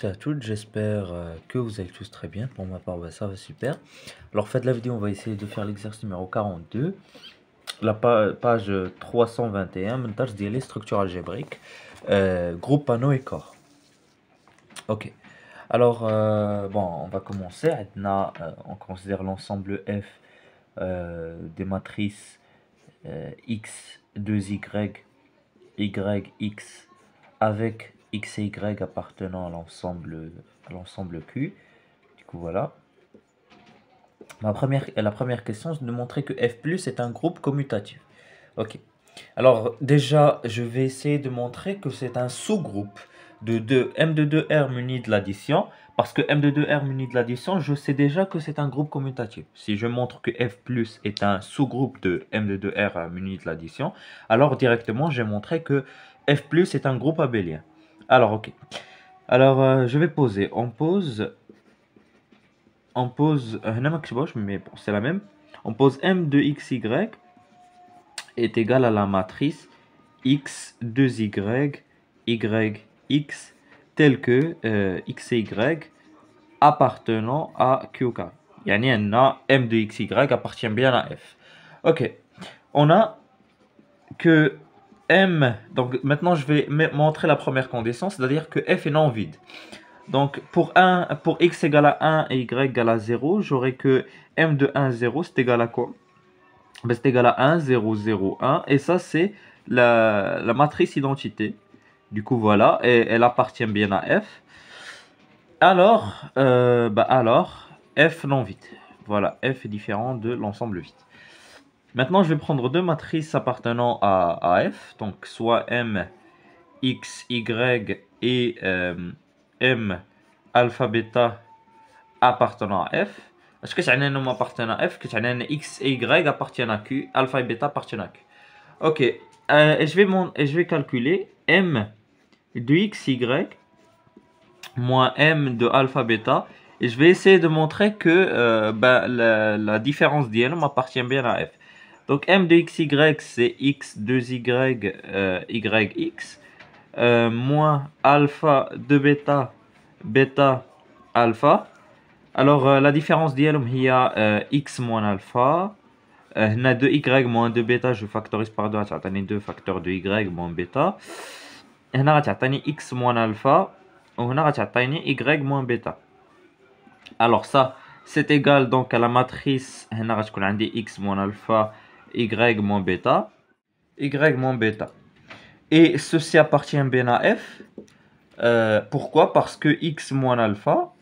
À toutes, j'espère que vous allez tous très bien. Pour ma part, bah, ça va super. Alors, faites la vidéo, on va essayer de faire l'exercice numéro 42, la page 321, montage des structures algébriques, groupe, panneau et corps. Ok. Alors, bon, on va commencer. On considère l'ensemble F des matrices X, 2Y, Y, X avec X et Y appartenant à l'ensemble Q. Du coup, voilà. La première question, c'est de montrer que F plus est un groupe commutatif. Ok. Alors, déjà, je vais essayer de montrer que c'est un sous-groupe de M de 2R muni de l'addition. Parce que M de 2R muni de l'addition, je sais déjà que c'est un groupe commutatif. Si je montre que F plus est un sous-groupe de M de 2R muni de l'addition, alors directement, j'ai montré que F plus est un groupe abélien. Alors, ok. Alors, je vais poser. Mais bon, c'est la même. On pose M de XY est égal à la matrice X 2Y, Y, X, telle que X et Y appartenant à Q carré. Yani, M de XY appartient bien à F. Ok. On a que M. Donc, maintenant, je vais montrer la première condition, c'est-à-dire que F est non vide. Donc, pour x égale à 1 et y égale à 0, j'aurai que m de 1, 0, c'est égal à quoi? Ben, c'est égal à 1, 0, 0, 1. Et ça, c'est la matrice identité. Du coup, voilà. Et elle appartient bien à F. Alors, F non vide. Voilà, F est différent de l'ensemble vide. Maintenant, je vais prendre deux matrices appartenant à F. Donc, soit M, X, Y et M, alpha, bêta appartenant à F. Est-ce que c'est un nom appartenant à F? Que c'est un X et Y appartiennent à Q, alpha et bêta appartiennent à Q. Ok, et je vais calculer M de X, Y moins M de alpha, bêta. Et je vais essayer de montrer que la différence d'IN appartient bien à F. Donc M de XY, c'est X, 2Y, YX, moins alpha de bêta, bêta, alpha. Alors, la différence ديالهم هي x moins alpha. هنا 2y moins 2 bêta, je factorise par 2 غتعطيني 2 facteur de y moins bêta. هنا غتعطيني x moins alpha وهنا غتعطيني y moins bêta. Alors ça, c'est égal donc à la matrice هنا غتكون عندي x moins alpha, y moins bêta, y moins bêta. Et ceci appartient bien à f. Pourquoi? Parce que x moins alpha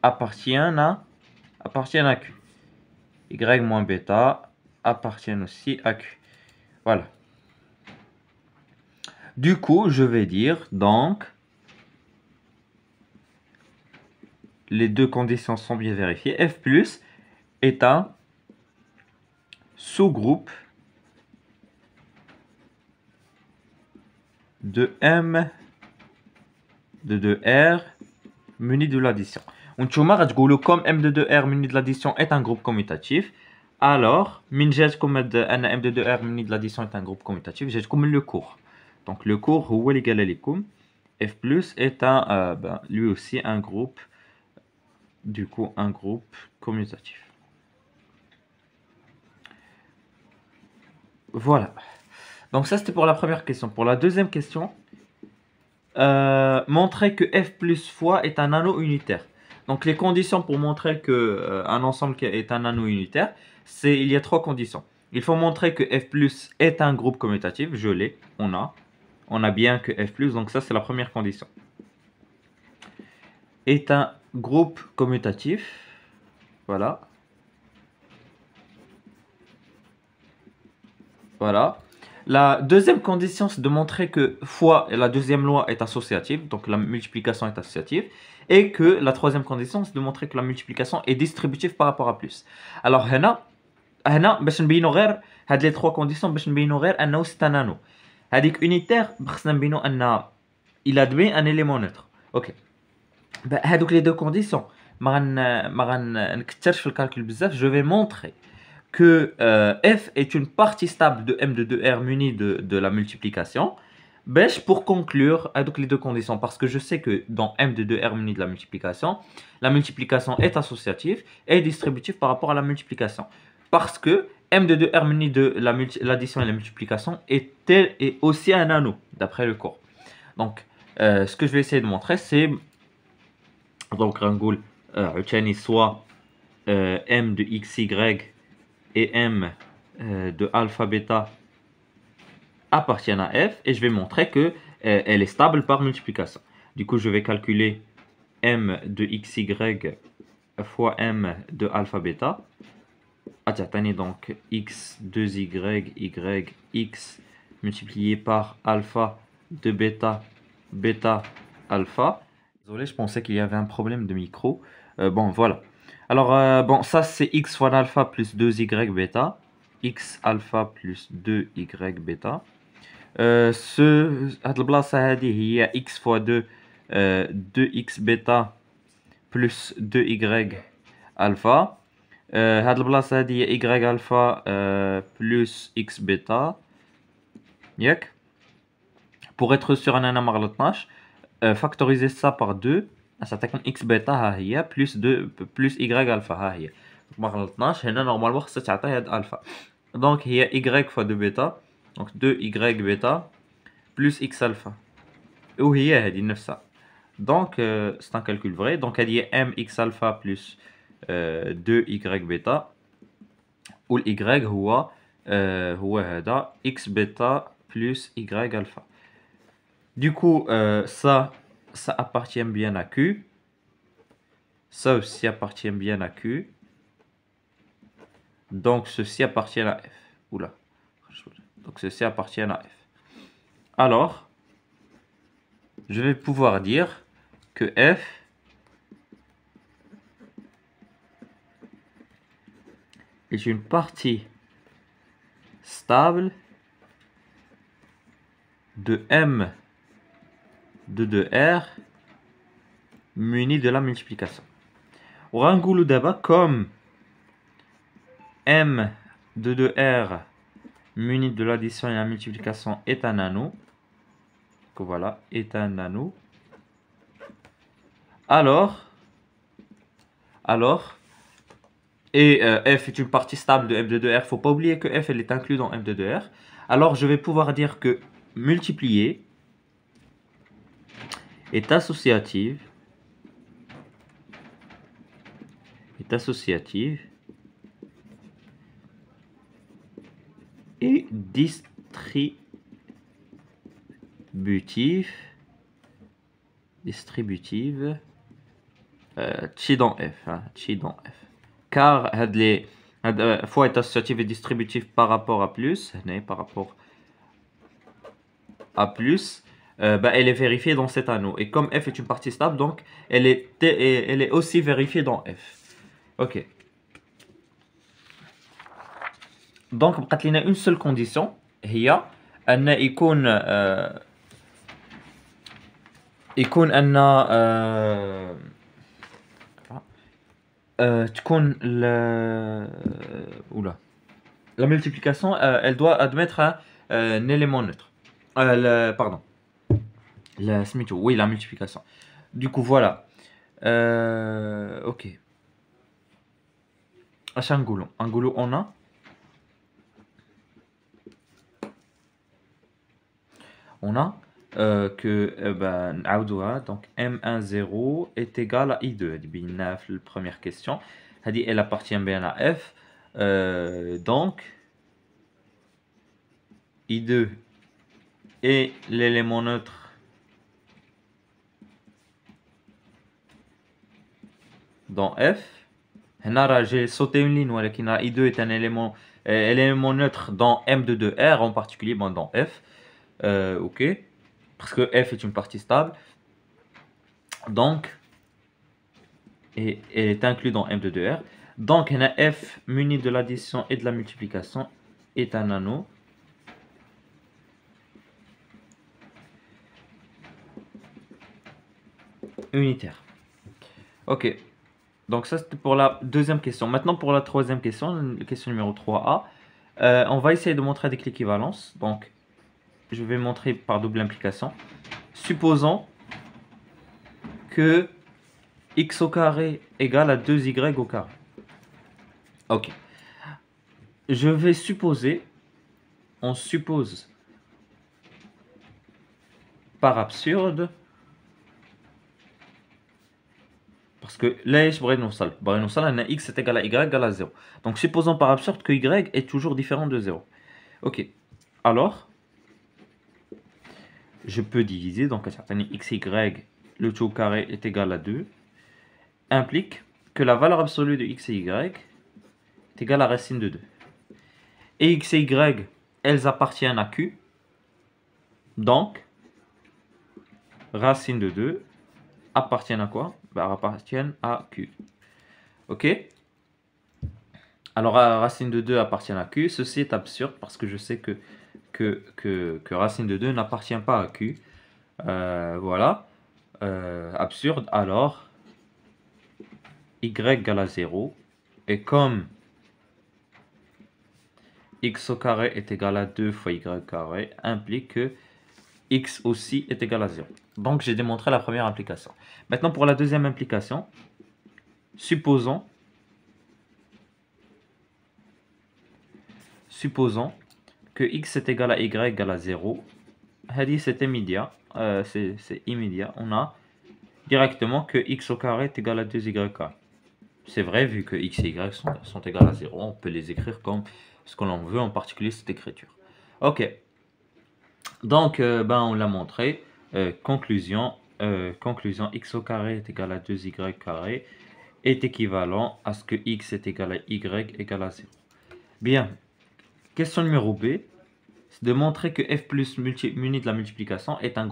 appartient à Q. Y moins bêta appartiennent aussi à Q. Voilà. Du coup, je vais dire donc, les deux conditions sont bien vérifiées. F plus est un sous-groupe de M de 2R muni de l'addition. Comme M de 2R muni de l'addition est un groupe commutatif, alors, M de 2R muni de l'addition est un groupe commutatif, j'ai comme le cours. Donc, le cours, F plus est lui aussi un groupe, du coup, un groupe commutatif. Voilà. Donc, ça, c'était pour la première question. Pour la deuxième question, montrer que F plus fois est un anneau unitaire. Donc, les conditions pour montrer que un ensemble est un anneau unitaire, il y a trois conditions. Il faut montrer que F plus est un groupe commutatif. Je l'ai, on a bien que F plus, donc ça, c'est la première condition. Est un groupe commutatif. Voilà. Voilà. La deuxième condition, c'est de montrer que fois la deuxième loi est associative, donc la multiplication est associative, et que la troisième condition, c'est de montrer que la multiplication est distributive par rapport à plus. Alors, باش نبينو غير هاد لي 3 كونديسيون باش نبينو غير انه سي ان انو. هذيك unitaire خصنا نبينو ان il admet un élément neutre. اوكي. هادوك لي دو كونديسيون ما غنكثرش في الكالكول بزاف. Je vais montrer que f est une partie stable de M de 2R munie de la multiplication. Pour conclure, avec les deux conditions, parce que je sais que dans M de 2R muni de la multiplication est associative et distributive par rapport à la multiplication. Parce que M de 2R muni de l'addition et la multiplication est aussi un anneau, d'après le cours. Donc, ce que je vais essayer de montrer, c'est donc Rangoul, soit M de xy et M de alpha bêta appartiennent à f, et je vais montrer que elle est stable par multiplication. Du coup, je vais calculer m de xy fois m de alpha bêta. Donc x 2y y x multiplié par alpha de bêta bêta alpha. Désolé, je pensais qu'il y avait un problème de micro. Bon, voilà. Alors, bon, ça c'est x fois alpha plus 2y bêta. X alpha plus 2y bêta. هاد البلاصة هذه هي x fois 2 2x bêta plus 2y alpha. هاد البلاصة هذه هي y alpha plus x bêta. ياك pour être sûr أننا ما غلطناش factoriser ça par 2 ça تكون x bêta ها هي plus 2 plus y alpha ها هي ما غلطناش هنا نورمالمون خصها تعطي هاد alpha. Donc هي y fois 2 bêta, donc 2y bêta plus x alpha. وهي هذه نفسها. Donc c'est un calcul vrai. Donc elle est mx alpha plus 2y bêta. Où y هو هذا x bêta plus y alpha. Du coup ça appartient bien à Q. Ça aussi appartient bien à Q. Donc ceci appartient à F. Oula. Donc ceci appartient à F. Alors, je vais pouvoir dire que F est une partie stable de M de 2R munie de la multiplication. Rangoulou d'abord comme M de 2R muni de l'addition et la multiplication est un anneau. Voilà, est un anneau. Alors, et f est une partie stable de M de 2R. Faut pas oublier que f elle est inclue dans M de 2R. Alors, je vais pouvoir dire que multiplier est associative et distributive chi dans f, car fois est associative et distributive par rapport à plus, elle est vérifiée dans cet anneau, et comme f est une partie stable, donc elle est aussi vérifiée dans f. Ok. Donc بقات لنا une seule condition هي أن يكون أن تكون la multiplication elle doit admettre un élément neutre. Pardon. Oui, la multiplication. Du coup, voilà. Ok. Angoulou, on a que donc M10 est égal à I2. La première question, elle appartient bien à F. Donc I2 est l'élément neutre dans F. J'ai sauté une ligne, I2 est un élément neutre dans M de 2R, en particulier dans F. Ok, parce que f est une partie stable, donc et elle est inclue dans M de 2R. Donc f muni de l'addition et de la multiplication est un anneau unitaire. Ok, donc ça c'était pour la deuxième question. Maintenant pour la troisième question, question numéro 3A, on va essayer de montrer avec l'équivalence. Donc je vais montrer par double implication. Supposons que x au carré égale à 2y au carré. Ok. Je vais supposer, on suppose par absurde, parce que là, je pourrais nous on a x est égal à y égale à 0. Donc supposons par absurde que y est toujours différent de 0. Ok. Alors, je peux diviser, donc à certain x, y, le tout au carré est égal à 2, implique que la valeur absolue de x et y est égale à racine de 2. Et x et y, elles appartiennent à q, donc racine de 2 appartiennent à quoi? Appartiennent à q. Ok? Alors racine de 2 appartient à q, ceci est absurde parce que je sais que racine de 2 n'appartient pas à q. Voilà. Absurde, alors y égale à 0. Et comme x au carré est égal à 2 fois y carré, implique que x aussi est égal à 0. Donc j'ai démontré la première implication. Maintenant pour la deuxième implication, supposons que x est égal à y égale à 0. C'est immédiat. C'est immédiat. On a directement que x au carré est égal à 2y carré. C'est vrai, vu que x et y sont égales à 0, on peut les écrire comme ce que l'on veut, en particulier cette écriture. Ok. Donc, on l'a montré. Conclusion, x au carré est égal à 2y carré est équivalent à ce que x est égal à y égale à 0. Bien. Question numéro B. C'est de montrer que f plus muni de la multiplication est un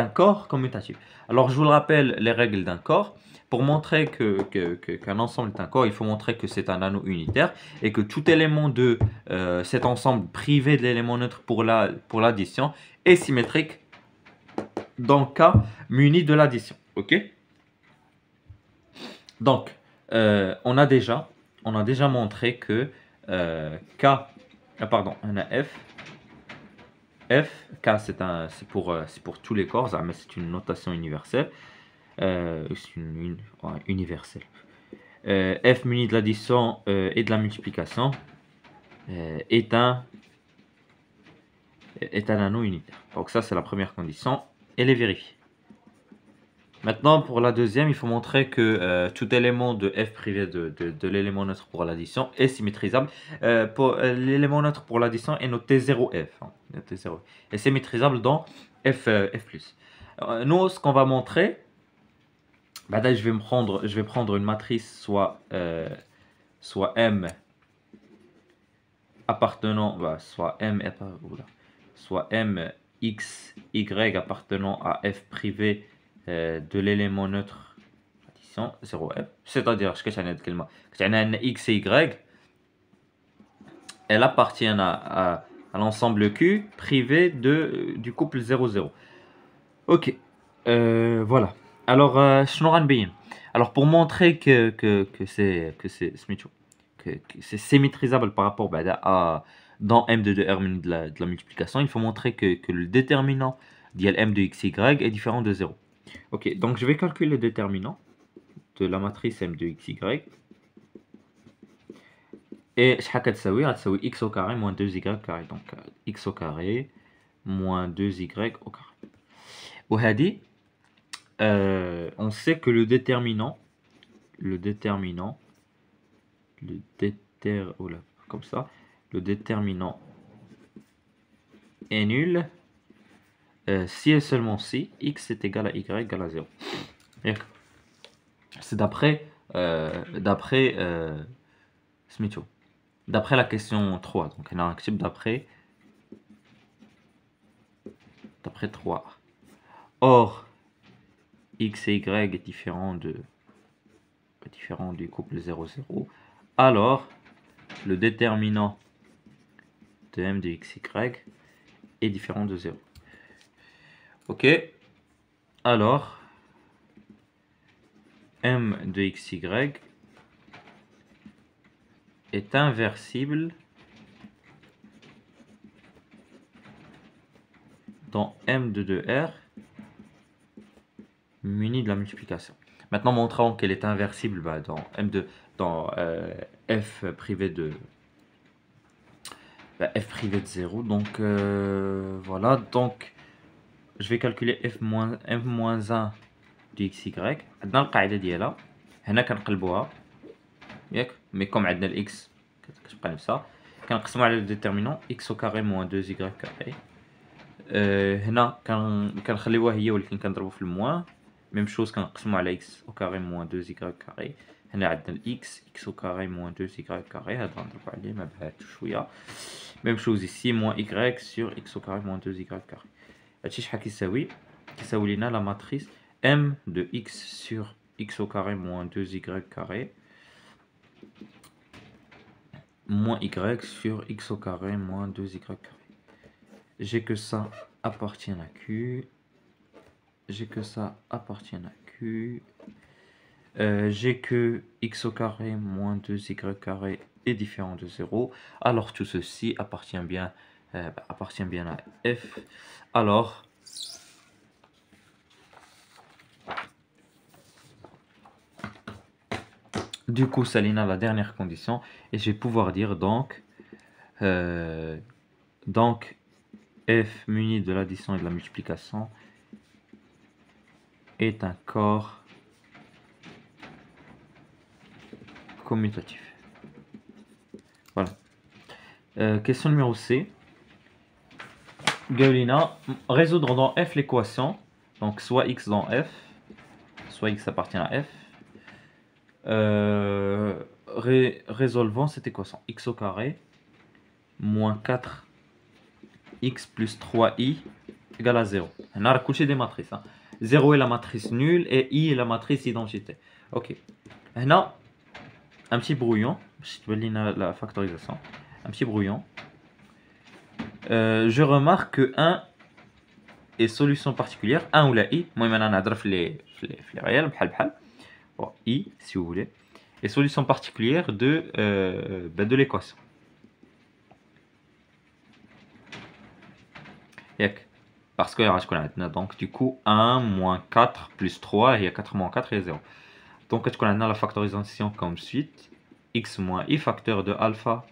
corps commutatif. Alors, je vous le rappelle, les règles d'un corps. Pour montrer qu'un ensemble est un corps, il faut montrer que c'est un anneau unitaire et que tout élément de cet ensemble privé de l'élément neutre pour l'addition est symétrique dans le cas muni de l'addition. Ok? Donc, on a déjà montré que K, on a K c'est pour tous les corps, mais c'est une notation universelle. C'est universelle. F muni de l'addition et de la multiplication est un anneau unitaire. Donc ça c'est la première condition, elle est vérifiée. Maintenant pour la deuxième, il faut montrer que tout élément de f privé de l'élément neutre pour l'addition est symétrisable. L'élément neutre pour l'addition est noté 0f. Noté 0. Et c'est symétrisable dans f+. Nous ce qu'on va montrer, là, je vais prendre une matrice soit M appartenant, soit M x, y appartenant à f privé de l'élément neutre addition 0f. C'est-à-dire, x et y, elles appartiennent à l'ensemble Q privé du couple 0,0. Ok, voilà. Alors, alors pour montrer que c'est symétrisable par rapport dans M de R de la multiplication, il faut montrer que le déterminant d'IL M de x, y est différent de 0. Ok, donc je vais calculer le déterminant de la matrice M de x, y. Et x au carré moins 2y carré. Donc x au carré moins 2y au carré. On sait que le déterminant est nul si et seulement si x est égal à y égale à 0. C'est d'après la question 3. Donc on a un type d'après 3. Or, x et y est différent du couple 0,0. Alors, le déterminant de m de x, y est différent de 0. Ok. Alors, m de x, y est inversible dans M de 2R muni de la multiplication. Maintenant, montrons qu'elle est inversible dans f privé de f privé de 0. Donc voilà, donc je vais calculer f-1 de xy. عندنا القاعده ديالها هنا كنقلبوها ياك مي كوم عندنا الاكس كتبقى نفسها كنقسمو على الديترمينون x au carré moins 2y carré. هنا كنخليوها هي ولكن كنضربو في الموان ميم شوز كنقسمو على x au carré moins 2y carré. هنا عندنا الاكس x au carré moins 2y carré هذا غنضربو عليه ما بهاتو شويه ميم شوز ici moins y sur x au carré moins 2y carré. هادشي شحال كيساوي لينا لا ماتريس m de x sur x au carré moins 2y carré moins y sur x au carré moins 2y carré. J'ai que ça appartient à q. J'ai que ça appartient à q. J'ai que x au carré moins 2y carré est différent de 0. Alors tout ceci appartient bien à f. Alors du coup, ça l'est la dernière condition et je vais pouvoir dire donc f muni de l'addition et de la multiplication est un corps commutatif. Voilà. Question numéro C. Gaulina, résoudre dans f l'équation, donc soit x dans f, soit x appartient à f. Résolvons cette équation x au carré moins 4x plus 3i égale à 0. On a couché des matrices. 0 est la matrice nulle et i est la matrice identité. Ok. On a un petit brouillon. La factorisation. Un petit brouillon. Je remarque que 1 est solution particulière. 1 ou la i. Moi, maintenant, on a les réels. Bon, i, si vous voulez. Et solution particulière de l'équation. Parce que donc du coup 1 moins 4 plus 3 et 4 moins 4 et 0. Donc on a la factorisation comme suite x moins i facteur de alpha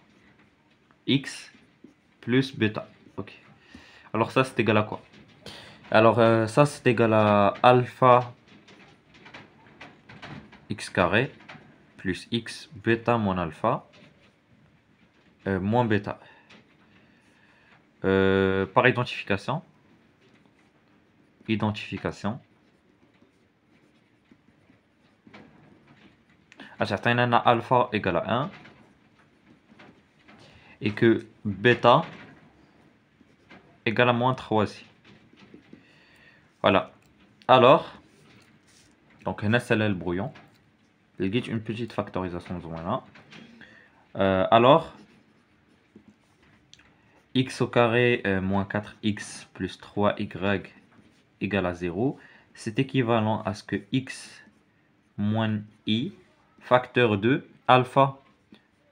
x plus bêta. Ok. Alors ça c'est égal à quoi? Alors ça c'est égal à alpha x carré plus x bêta moins alpha moins bêta. Par identification. À certain alpha égale à 1 et que bêta égale à moins 3 ici. Voilà. Alors, donc on a celle-là le brouillon. Il y a une petite factorisation de là. Alors, x au carré moins 4x plus 3y égale à 0, c'est équivalent à ce que x moins i facteur de alpha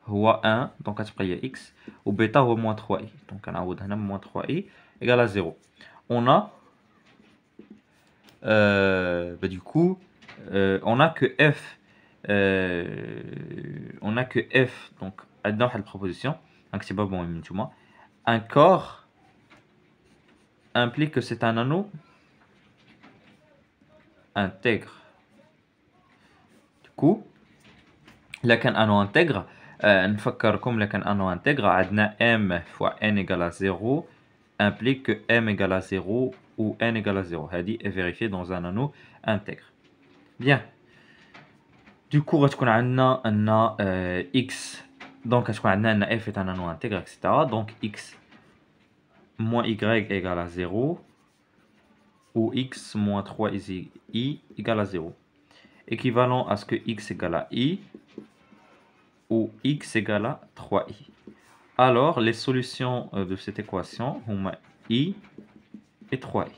هو 1 donc هتبقى x ou bêta هو moins 3i donc كنعوض هنا moins 3i égale à 0. On a du coup on a que f donc عندنا واحد البروposition نكتبها بون نتوما. Un corps implique que c'est un anneau intègre. Du coup, là qu'un anneau intègre, نفكركم لكن anneau intègre عندنا m fois n égale à 0 implique que m égale à 0 ou n égale à 0. هذه est vérifiée dans un anneau intègre. Bien. Du coup, غتكون عندنا ان x donc غتكون عندنا ان f est un anneau intègre etc. Donc x moins y égale à 0 ou x moins 3i égale à 0. Équivalent à ce que x égale à i ou x égale à 3i. Alors, les solutions de cette équation sont i et 3i.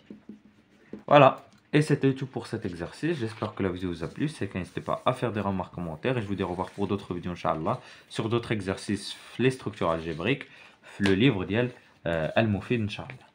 Voilà. Et c'était tout pour cet exercice. J'espère que la vidéo vous a plu. C'est n'hésitez pas à faire des remarques, commentaires. Et je vous dis au revoir pour d'autres vidéos, Inch'Allah, sur d'autres exercices, les structures algébriques, le livre d'Al Moufid, Inch'Allah.